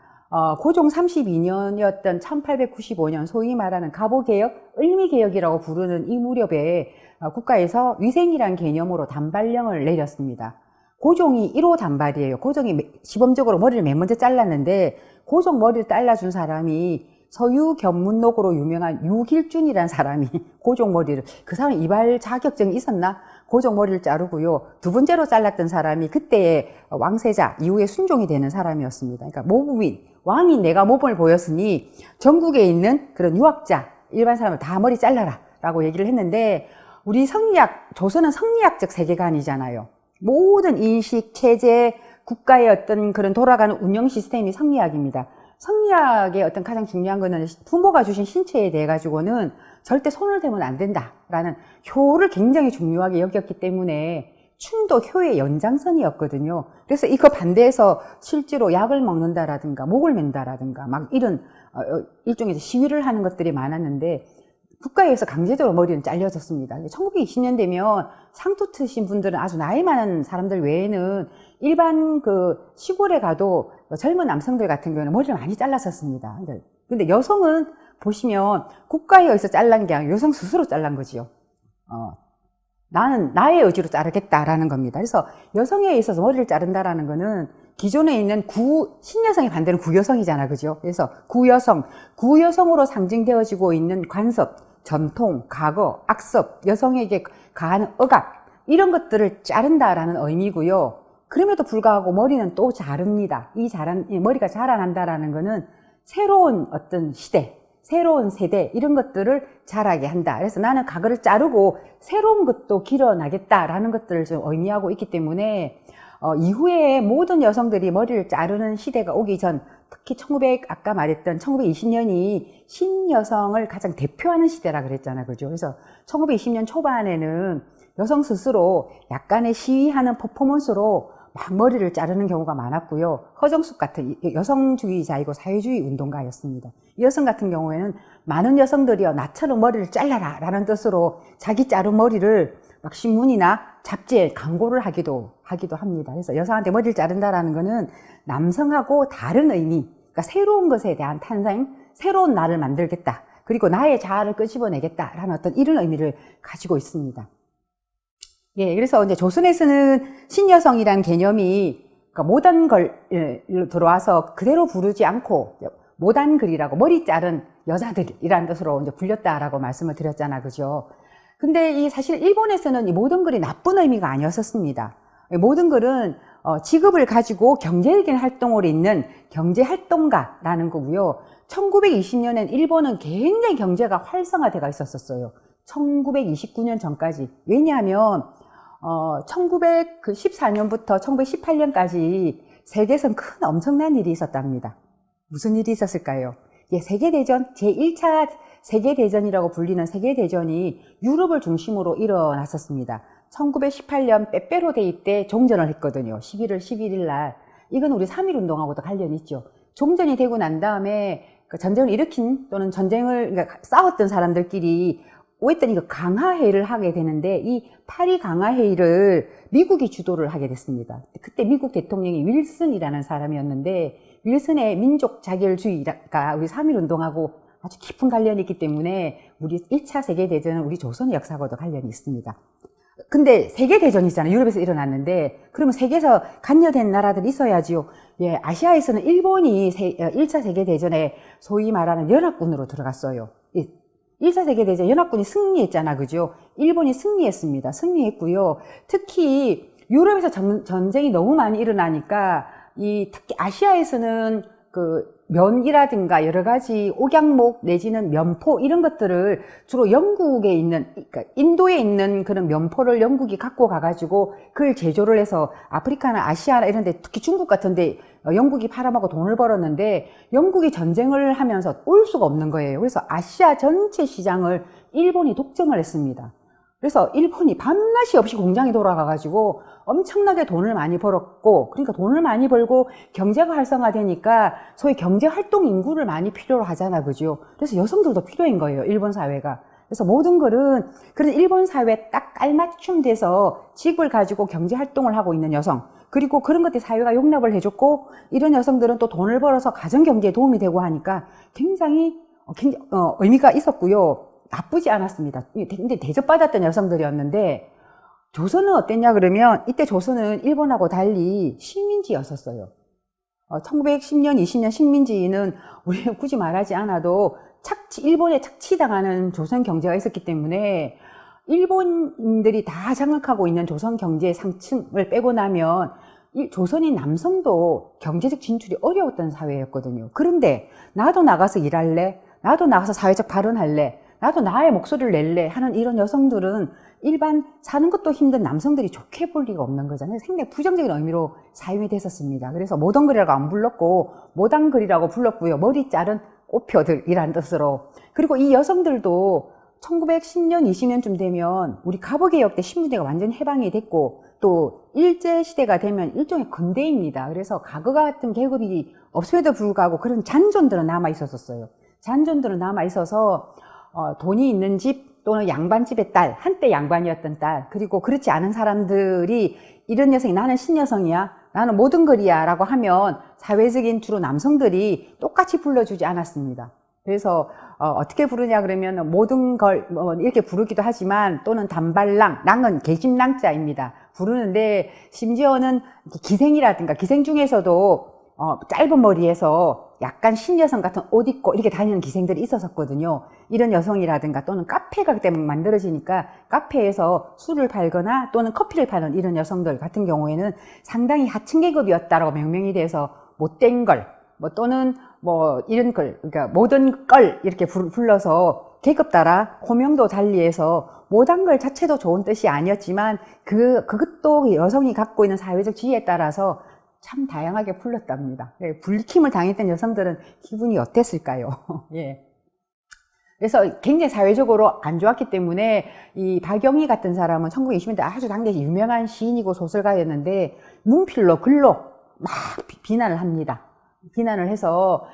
고종 32년이었던 1895년 소위 말하는 갑오개혁, 을미개혁이라고 부르는 이 무렵에 국가에서 위생이라는 개념으로 단발령을 내렸습니다. 고종이 1호 단발이에요. 고종이 시범적으로 머리를 맨 먼저 잘랐는데, 고종 머리를 잘라준 사람이 서유견문록으로 유명한 유길준이라는 사람이 고종 머리를, 그 사람이 이발 자격증이 있었나? 고종 머리를 자르고요. 두 번째로 잘랐던 사람이 그때의 왕세자 이후에 순종이 되는 사람이었습니다. 그러니까 모범인, 왕이 내가 모범을 보였으니 전국에 있는 그런 유학자, 일반 사람을 다 머리 잘라라 라고 얘기를 했는데, 우리 성리학, 조선은 성리학적 세계관이잖아요. 모든 인식, 체제, 국가의 어떤 그런 돌아가는 운영 시스템이 성리학입니다. 성리학의 어떤 가장 중요한 거는 부모가 주신 신체에 대해 가지고는 절대 손을 대면 안 된다라는 효를 굉장히 중요하게 여겼기 때문에 춤도 효의 연장선이었거든요. 그래서 이거 반대해서 실제로 약을 먹는다라든가 목을 맨다라든가 막 이런 일종의 시위를 하는 것들이 많았는데, 국가에서 강제적으로 머리는 잘려졌습니다. 1920년 되면 상투 트신 분들은 아주 나이 많은 사람들 외에는 일반 그 시골에 가도 젊은 남성들 같은 경우는 머리를 많이 잘랐었습니다. 근데 여성은 보시면 국가에 의해서 잘란 게 아니라 여성 스스로 잘란 거지요. 나는 나의 의지로 자르겠다라는 겁니다. 그래서 여성에 있어서 머리를 자른다라는 거는 기존에 있는 신여성의 반대는 구여성이잖아, 그죠? 그래서 구여성으로 상징되어지고 있는 관습, 전통, 과거, 악습, 여성에게 가하는 억압, 이런 것들을 자른다라는 의미고요. 그럼에도 불구하고 머리는 또 자릅니다. 머리가 자라난다라는 거는 새로운 어떤 시대, 새로운 세대, 이런 것들을 자라게 한다. 그래서 나는 과거를 자르고 새로운 것도 길어나겠다라는 것들을 좀 의미하고 있기 때문에 이후에 모든 여성들이 머리를 자르는 시대가 오기 전, 특히 아까 말했던 1920년이 신여성을 가장 대표하는 시대라 그랬잖아요. 그죠? 그래서 1920년 초반에는 여성 스스로 약간의 시위하는 퍼포먼스로 막 머리를 자르는 경우가 많았고요. 허정숙 같은 여성주의자이고 사회주의 운동가였습니다. 이 여성 같은 경우에는 많은 여성들이요, 나처럼 머리를 잘라라 라는 뜻으로 자기 자른 머리를 막 신문이나 잡지에 광고를 하기도 합니다. 그래서 여성한테 머리를 자른다라는 거는 남성하고 다른 의미, 그러니까 새로운 것에 대한 탄생, 새로운 나를 만들겠다, 그리고 나의 자아를 끄집어내겠다라는 어떤 이런 의미를 가지고 있습니다. 예, 그래서 이제 조선에서는 신여성이라는 개념이 그러니까 모던 걸 들어와서 그대로 부르지 않고 모단 글이라고 머리 자른 여자들이라는 뜻으로 이제 불렸다라고 말씀을 드렸잖아, 그죠? 근데 이 사실 일본에서는 이 모던 글이 나쁜 의미가 아니었었습니다. 모든 글은 직업을 가지고 경제적인 활동을 있는 경제활동가라는 거고요. 1920년엔 일본은 굉장히 경제가 활성화되어 있었어요. 1929년 전까지. 왜냐하면 1914년부터 1918년까지 세계에선 큰 엄청난 일이 있었답니다. 무슨 일이 있었을까요? 예, 세계대전, 제1차 세계대전이라고 불리는 세계대전이 유럽을 중심으로 일어났었습니다. 1918년 빼빼로 데이 때 종전을 했거든요. 11월 11일 날. 이건 우리 3.1운동하고도 관련이 있죠. 종전이 되고 난 다음에 전쟁을 일으킨 또는 그러니까 싸웠던 사람들끼리 오했더니 이거 강화회의를 하게 되는데, 이 파리 강화회의를 미국이 주도를 하게 됐습니다. 그때 미국 대통령이 윌슨이라는 사람이었는데, 윌슨의 민족 자결주의가 우리 3.1운동하고 아주 깊은 관련이 있기 때문에 우리 1차 세계대전은 우리 조선의 역사하고도 관련이 있습니다. 근데 세계대전이 있잖아요. 유럽에서 일어났는데, 그러면 세계에서 간여된 나라들이 있어야지요. 예, 아시아에서는 일본이 1차 세계대전에 소위 말하는 연합군으로 들어갔어요. 1차 세계대전 연합군이 승리했잖아. 그죠? 일본이 승리했습니다. 승리했고요. 특히 유럽에서 전쟁이 너무 많이 일어나니까, 특히 아시아에서는 면이라든가 여러 가지 옥양목 내지는 면포 이런 것들을 주로 영국에 있는, 그러니까 인도에 있는 그런 면포를 영국이 갖고 가가지고 그걸 제조를 해서 아프리카나 아시아나 이런 데, 특히 중국 같은 데 영국이 팔아먹고 돈을 벌었는데, 영국이 전쟁을 하면서 올 수가 없는 거예요. 그래서 아시아 전체 시장을 일본이 독점을 했습니다. 그래서 일본이 밤낮이 없이 공장이 돌아가가지고 엄청나게 돈을 많이 벌었고, 그러니까 돈을 많이 벌고 경제가 활성화되니까 소위 경제활동 인구를 많이 필요로 하잖아. 그죠? 그래서 여성들도 필요한 거예요. 일본 사회가. 그래서 모든 것은 그런 일본 사회에 딱 깔맞춤돼서 직을 가지고 경제활동을 하고 있는 여성, 그리고 그런 것들 사회가 용납을 해줬고, 이런 여성들은 또 돈을 벌어서 가정경제에 도움이 되고 하니까 굉장히 의미가 있었고요. 나쁘지 않았습니다. 근데 대접받았던 여성들이었는데, 조선은 어땠냐 그러면, 이때 조선은 일본하고 달리 식민지였었어요. 1910년, 20년 식민지는 우리는 굳이 말하지 않아도 일본에 착취당하는 조선 경제가 있었기 때문에, 일본인들이 다 장악하고 있는 조선 경제의 상층을 빼고 나면 조선인 남성도 경제적 진출이 어려웠던 사회였거든요. 그런데 나도 나가서 일할래? 나도 나가서 사회적 발언할래? 나도 나의 목소리를 낼래 하는 이런 여성들은 일반 사는 것도 힘든 남성들이 좋게 볼 리가 없는 거잖아요. 상당히 부정적인 의미로 사용이 됐었습니다. 그래서 모던글이라고 안 불렀고 모단글이라고 불렀고요. 머리 자른 오표들이라는 뜻으로. 그리고 이 여성들도 1910년, 20년쯤 되면 우리 갑오개혁 때 신분제가 완전히 해방이 됐고, 또 일제시대가 되면 일종의 근대입니다. 그래서 과거 같은 계급이 없음에도 불구하고 그런 잔존들은 남아 있었어요. 잔존들은 남아 있어서 돈이 있는 집 또는 양반집의 딸, 한때 양반이었던 딸, 그리고 그렇지 않은 사람들이 이런 여성이 나는 신여성이야, 나는 모든걸이야 라고 하면 사회적인 주로 남성들이 똑같이 불러주지 않았습니다. 그래서 어떻게 부르냐 그러면 모든걸 이렇게 부르기도 하지만, 또는 단발랑, 랑은 계집랑자입니다. 부르는데, 심지어는 기생이라든가 기생 중에서도 짧은 머리에서 약간 신여성 같은 옷 입고 이렇게 다니는 기생들이 있었거든요. 이런 여성이라든가, 또는 카페가 그때 만들어지니까 카페에서 술을 팔거나 또는 커피를 파는 이런 여성들 같은 경우에는 상당히 하층 계급이었다라고 명명이 돼서 못된 걸, 또는 이런 걸, 그러니까 모든 걸 이렇게 불러서 계급 따라 호명도 달리해서, 못한 걸 자체도 좋은 뜻이 아니었지만 그것도 여성이 갖고 있는 사회적 지위에 따라서 참 다양하게 불렀답니다. 불킴을 당했던 여성들은 기분이 어땠을까요? 예. 그래서 굉장히 사회적으로 안 좋았기 때문에, 이 박영희 같은 사람은 1920년대 아주 당대에 유명한 시인이고 소설가였는데, 문필로 글로 막 비난을 합니다. 비난을 해서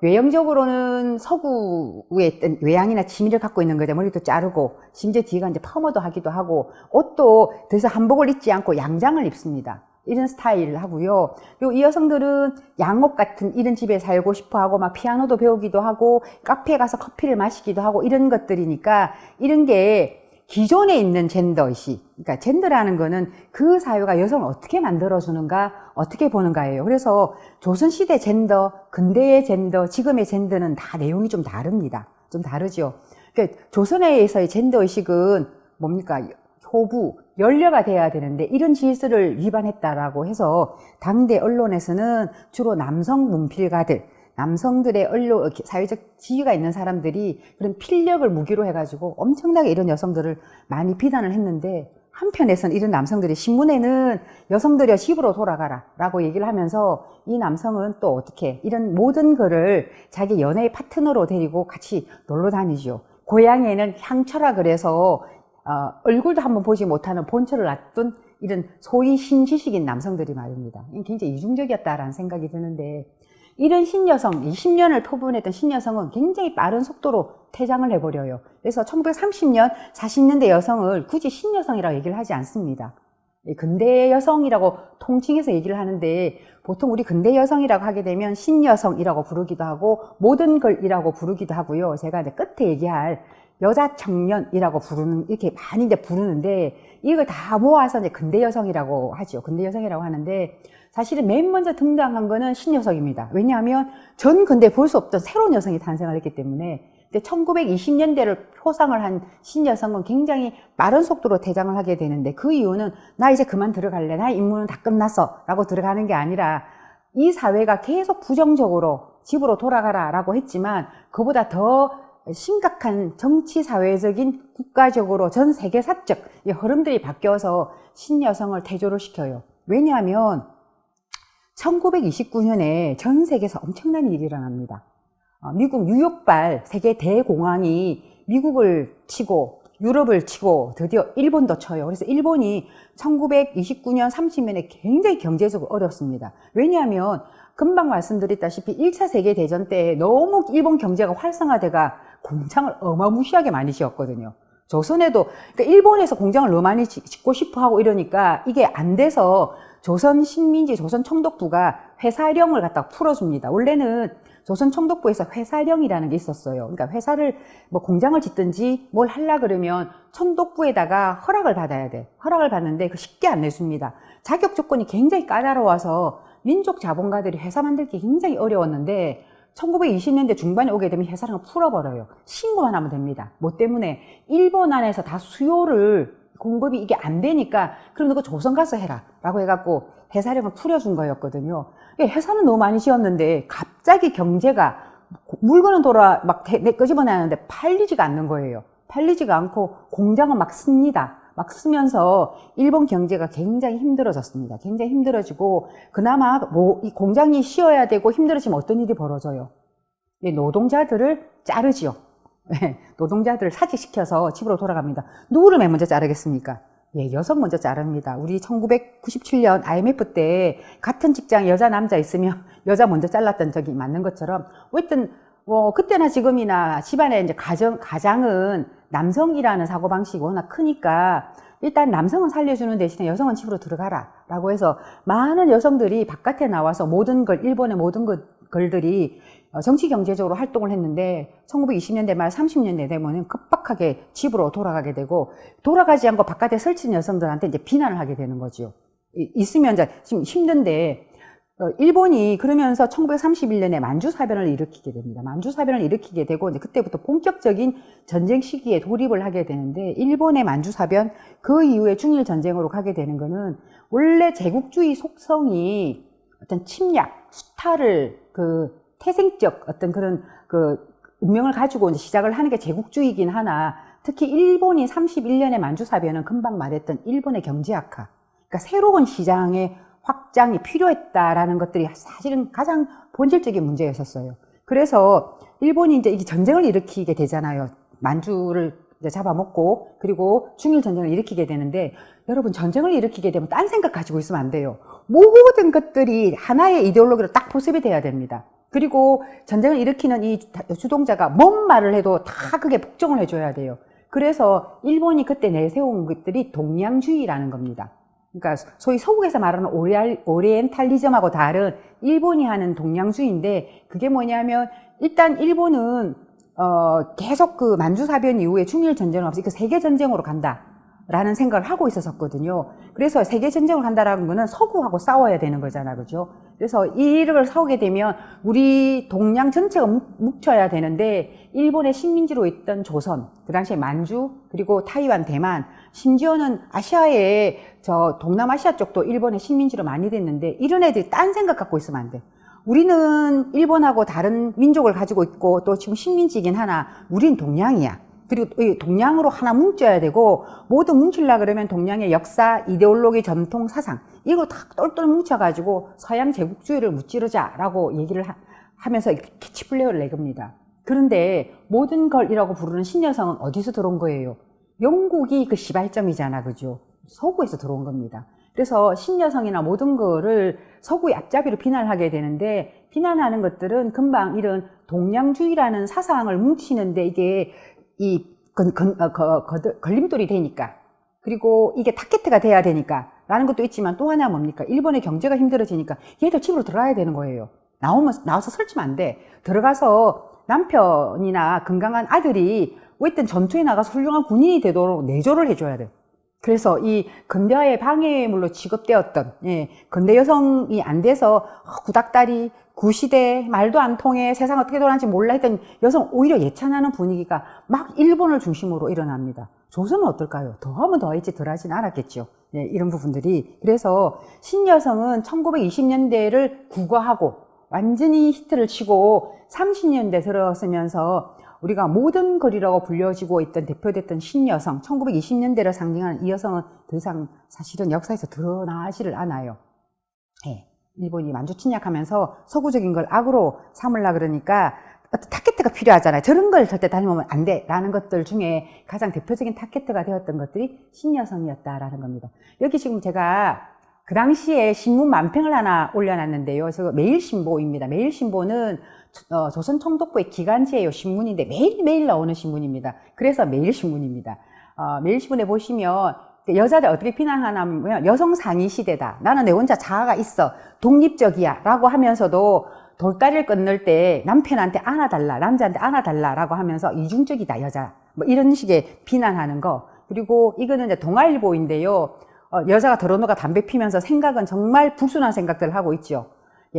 외형적으로는 서구의 어떤 외양이나 치미를 갖고 있는 거죠. 머리도 자르고, 심지어 뒤가 이제 펌어도 하기도 하고, 옷도 더 이상 한복을 입지 않고 양장을 입습니다. 이런 스타일을 하고요. 그리고 이 여성들은 양옥 같은 이런 집에 살고 싶어 하고, 막 피아노도 배우기도 하고, 카페에 가서 커피를 마시기도 하고, 이런 것들이니까, 이런 게 기존에 있는 젠더의식, 그러니까 젠더라는 거는 그 사회가 여성을 어떻게 만들어주는가, 어떻게 보는가예요. 그래서 조선시대 젠더, 근대의 젠더, 지금의 젠더는 다 내용이 좀 다릅니다. 좀 다르죠. 그러니까 조선에서의 젠더의식은 뭡니까? 효부, 연려가 돼야 되는데 이런 질서를 위반했다라고 해서 당대 언론에서는 주로 남성 문필가들, 남성들의 사회적 지위가 있는 사람들이 그런 필력을 무기로 해가지고 엄청나게 이런 여성들을 많이 비난을 했는데, 한편에서는 이런 남성들이 신문에는 여성들이여 집으로 돌아가라 라고 얘기를 하면서, 이 남성은 또 어떻게 이런 모든 거를 자기 연애의 파트너로 데리고 같이 놀러 다니죠. 고향에는 향처라 그래서 얼굴도 한번 보지 못하는 본처를 놔둔 이런 소위 신지식인 남성들이 말입니다. 굉장히 이중적이었다라는 생각이 드는데, 이런 신여성, 20년을 표본했던 신여성은 굉장히 빠른 속도로 퇴장을 해버려요. 그래서 1930년, 40년대 여성을 굳이 신여성이라고 얘기를 하지 않습니다. 근대 여성이라고 통칭해서 얘기를 하는데, 보통 우리 근대 여성이라고 하게 되면 신여성이라고 부르기도 하고 모던걸이라고 부르기도 하고요. 제가 이제 끝에 얘기할 여자 청년이라고 이렇게 많이 이제 부르는데, 이걸 다 모아서 이제 근대 여성이라고 하죠. 근대 여성이라고 하는데, 사실은 맨 먼저 등장한 거는 신여성입니다. 왜냐하면 전 근대에 볼 수 없던 새로운 여성이 탄생을 했기 때문에. 근데 1920년대를 표상을 한 신여성은 굉장히 빠른 속도로 퇴장을 하게 되는데, 그 이유는 나 이제 그만 들어갈래, 나 임무는 다 끝났어 라고 들어가는 게 아니라, 이 사회가 계속 부정적으로 집으로 돌아가라 라고 했지만, 그보다 더 심각한 정치 사회적인 국가적으로 전 세계사적 흐름들이 바뀌어서 신여성을 퇴조를 시켜요. 왜냐하면 1929년에 전 세계에서 엄청난 일이 일어납니다. 미국 뉴욕발 세계 대공황이 미국을 치고 유럽을 치고 드디어 일본도 쳐요. 그래서 일본이 1929년 30년에 굉장히 경제적으로 어렵습니다. 왜냐하면 금방 말씀드렸다시피 1차 세계대전 때 너무 일본 경제가 활성화돼가 공장을 어마무시하게 많이 지었거든요. 조선에도, 그러니까 일본에서 공장을 너무 많이 짓고 싶어 하고 이러니까 이게 안 돼서 조선 식민지, 조선 총독부가 회사령을 갖다가 풀어줍니다. 원래는 조선 총독부에서 회사령이라는 게 있었어요. 그러니까 회사를, 뭐 공장을 짓든지 뭘 하려 그러면 총독부에다가 허락을 받아야 돼. 허락을 받는데 그 쉽게 안 내줍니다. 자격 조건이 굉장히 까다로워서 민족 자본가들이 회사 만들기 굉장히 어려웠는데, 1920년대 중반에 오게 되면 회사를 풀어버려요. 신고만 하면 됩니다. 뭐 때문에? 일본 안에서 다 수요를, 공급이 이게 안 되니까, 그럼 너가 조선 가서 해라 라고 해갖고 회사령을 풀어준 거였거든요. 회사는 너무 많이 지었는데 갑자기 경제가, 물건은 막 끄집어내는데 팔리지가 않는 거예요. 팔리지가 않고 공장은 막 씁니다. 막 쓰면서 일본 경제가 굉장히 힘들어졌습니다. 굉장히 힘들어지고, 그나마 뭐 이 공장이 쉬어야 되고 힘들어지면 어떤 일이 벌어져요? 노동자들을 자르지요. 노동자들을 사직시켜서 집으로 돌아갑니다. 누구를 맨 먼저 자르겠습니까? 여성 먼저 자릅니다. 우리 1997년 IMF 때 같은 직장에 여자 남자 있으면 여자 먼저 잘랐던 적이 맞는 것처럼, 어쨌든 그때나 지금이나 집안의 이제 가장은 남성이라는 사고방식이 워낙 크니까 일단 남성은 살려주는 대신에 여성은 집으로 들어가라 라고 해서 많은 여성들이 바깥에 나와서 일본의 모든 걸들이 정치 경제적으로 활동을 했는데, 1920년대 말 30년대 되면은 급박하게 집으로 돌아가게 되고, 돌아가지 않고 바깥에 설친 여성들한테 이제 비난을 하게 되는 거죠. 있으면 이제 지금 힘든데, 일본이 그러면서 1931년에 만주사변을 일으키게 됩니다. 만주사변을 일으키게 되고, 이제 그때부터 본격적인 전쟁 시기에 돌입을 하게 되는데, 일본의 만주사변, 그 이후에 중일전쟁으로 가게 되는 거는, 원래 제국주의 속성이 어떤 침략, 수탈을, 태생적 어떤 그런 운명을 가지고 이제 시작을 하는 게 제국주의이긴 하나, 특히 일본이 31년에 만주사변은 금방 말했던 일본의 경제 악화, 그러니까 새로운 시장의 확장이 필요했다라는 것들이 사실은 가장 본질적인 문제였었어요. 그래서 일본이 이제 이게 전쟁을 일으키게 되잖아요. 만주를 이제 잡아먹고, 그리고 중일 전쟁을 일으키게 되는데, 여러분, 전쟁을 일으키게 되면 딴 생각 가지고 있으면 안 돼요. 모든 것들이 하나의 이데올로기로 딱 포섭이 돼야 됩니다. 그리고 전쟁을 일으키는 이 주동자가 뭔 말을 해도 다 그게 복종을 해줘야 돼요. 그래서 일본이 그때 내세운 것들이 동양주의라는 겁니다. 그러니까 소위 서구에서 말하는 오리엔탈리즘하고 다른 일본이 하는 동양주의인데, 그게 뭐냐면, 일단 일본은 계속 그 만주사변 이후에 중일전쟁을 없이 그 세계전쟁으로 간다라는 생각을 하고 있었거든요. 그래서 세계전쟁을 간다라는 거는 서구하고 싸워야 되는 거잖아, 그죠? 그래서 이를 싸우게 되면 우리 동양 전체가 뭉쳐야 되는데, 일본의 식민지로 있던 조선, 그 당시에 만주, 그리고 타이완, 대만, 심지어는 아시아의 동남아시아 쪽도 일본의 식민지로 많이 됐는데, 이런 애들이 딴 생각 갖고 있으면 안 돼. 우리는 일본하고 다른 민족을 가지고 있고, 또 지금 식민지이긴 하나, 우린 동양이야. 그리고 동양으로 하나 뭉쳐야 되고, 모두 뭉치려고 그러면 동양의 역사, 이데올로기, 전통, 사상, 이거 다 똘똘 뭉쳐가지고 서양 제국주의를 무찌르자라고 얘기를 하면서 캐치플레이어를 내겁니다. 그런데 모든 걸이라고 부르는 신여성은 어디서 들어온 거예요? 영국이 그 시발점이잖아, 그죠? 서구에서 들어온 겁니다. 그래서 신여성이나 모든 거를 서구의 앞잡이로 비난하게 되는데, 비난하는 것들은 금방 이런 동양주의라는 사상을 뭉치는데 이게 걸림돌이 되니까, 그리고 이게 타겟트가 돼야 되니까 라는 것도 있지만, 또 하나 뭡니까? 일본의 경제가 힘들어지니까 얘들 집으로 들어가야 되는 거예요. 나와서 설치면 안 돼. 들어가서 남편이나 건강한 아들이 어떤 전투에 나가서 훌륭한 군인이 되도록 내조를 해줘야 돼. 그래서 이 근대화의 방해물로 취급되었던 근대 여성이 안 돼서 구닥다리, 구시대, 말도 안 통해, 세상 어떻게 돌아가는지 몰라 했던 여성 오히려 예찬하는 분위기가 막 일본을 중심으로 일어납니다. 조선은 어떨까요? 더 하면 더 했지 덜 하진 않았겠죠. 이런 부분들이. 그래서 신여성은 1920년대를 국어하고 완전히 히트를 치고 30년대 들어서면서 우리가 모든 거리라고 불려지고 있던 대표됐던 신여성, 1920년대를 상징하는 이 여성은 더 이상 사실은 역사에서 드러나지를 않아요. 일본이 만주 침략하면서 서구적인 걸 악으로 삼으려 그러니까 어떤 타겟트가 필요하잖아요. 저런 걸 절대 닮으면 안 돼 라는 것들 중에 가장 대표적인 타겟트가 되었던 것들이 신여성이었다라는 겁니다. 여기 지금 제가 그 당시에 신문 만평을 하나 올려놨는데요. 저 매일신보입니다. 매일신보는 조선 총독부의 기간지예요. 신문인데 매일매일 나오는 신문입니다. 그래서 매일신문입니다. 매일신문에 보시면 여자들 어떻게 비난하냐면 여성 상위 시대다. 나는 내 혼자 자아가 있어. 독립적이야. 라고 하면서도 돌다리를 끊을 때 남편한테 안아달라. 남자한테 안아달라. 라고 하면서 이중적이다. 여자. 뭐 이런 식의 비난하는 거. 그리고 이거는 이제 동아일보인데요. 여자가 더러누가 담배 피면서 생각은 정말 불순한 생각들을 하고 있죠.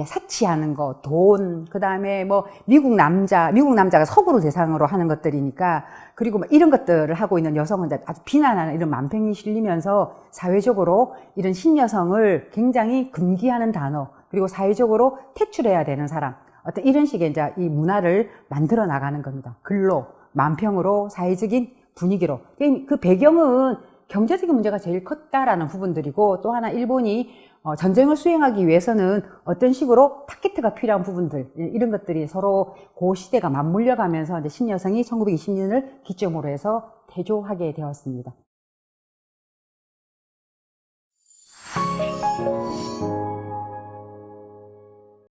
사치하는 거, 돈, 그 다음에 뭐 미국 남자가 서구를 대상으로 하는 것들이니까, 그리고 뭐 이런 것들을 하고 있는 여성은 아주 비난하는 이런 만평이 실리면서 사회적으로 이런 신여성을 굉장히 금기하는 단어, 그리고 사회적으로 퇴출해야 되는 사람, 어떤 이런 식의 이제 이 문화를 만들어 나가는 겁니다. 글로, 만평으로, 사회적인 분위기로. 그 배경은 경제적인 문제가 제일 컸다라는 부분들이고, 또 하나 일본이 전쟁을 수행하기 위해서는 어떤 식으로 타겟트가 필요한 부분들, 이런 것들이 서로 그 시대가 맞물려 가면서 이제 신여성이 1920년을 기점으로 해서 태조하게 되었습니다.